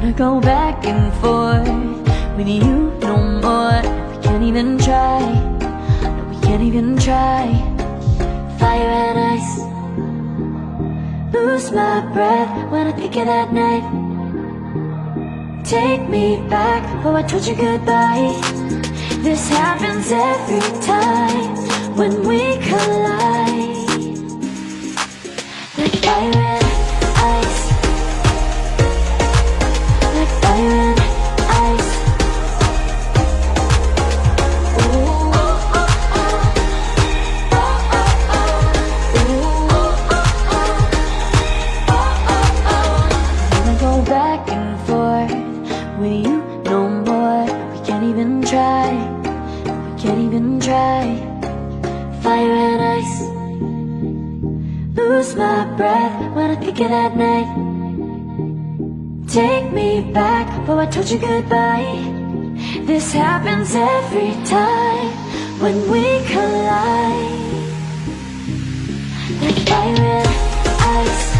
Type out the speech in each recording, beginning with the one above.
Wanna go back and forth with you no more. We can't even try, no, we can't even try. Fire and ice, lose my breath when I think of that night. Take me back, oh I told you goodbye. This happens every time when we collide. Like fire and ice, like fire and ice. Ooh, oh, oh, oh. Oh, oh, oh. Ooh, oh, oh, oh. Oh, oh, oh. Wanna go back and forth with you no more. We can't even try, we can't even try. Fire and ice, lose my breath when I think of that night. Take me back, oh I told you goodbye. This happens every time when we collide. Like fire and ice.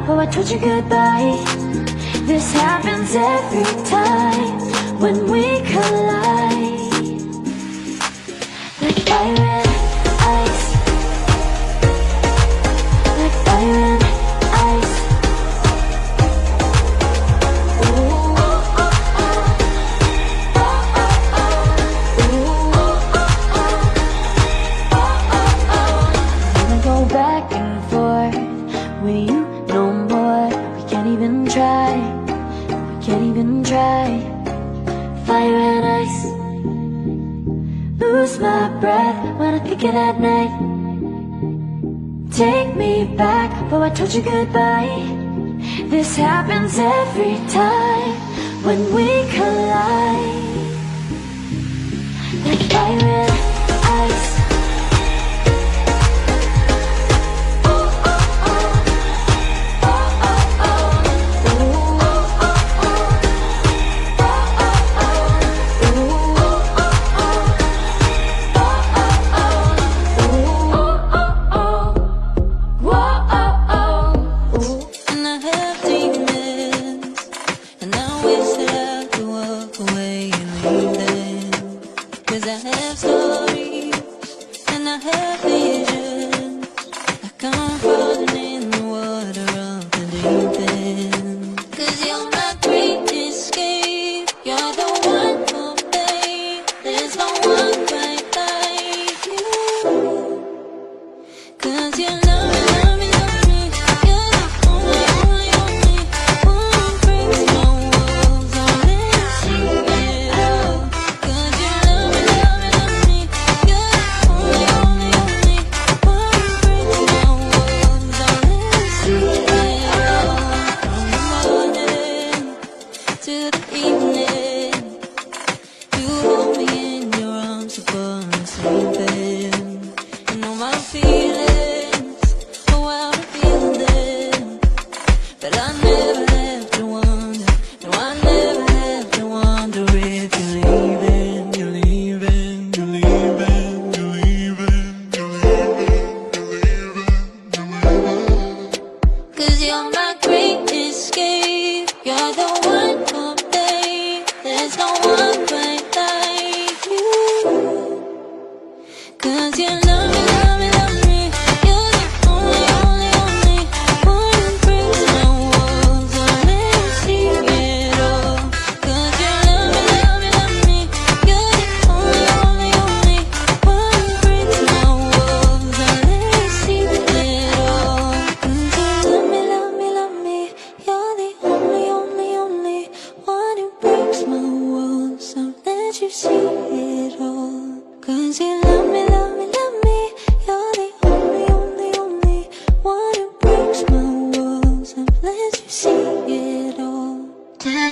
Oh, I told you goodbye. This happens every time when we collide. Like fire and ice, like fire and ice. Ooh, oh, oh, oh. Oh, oh, oh. Ooh, oh, oh, oh. Oh, oh, oh. Wanna go back and forth with you no more. We can't even try, we can't even try. Fire and ice, lose my breath when I think of that night. Take me back, oh I told you goodbye. This happens every time when we collide.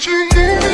世界。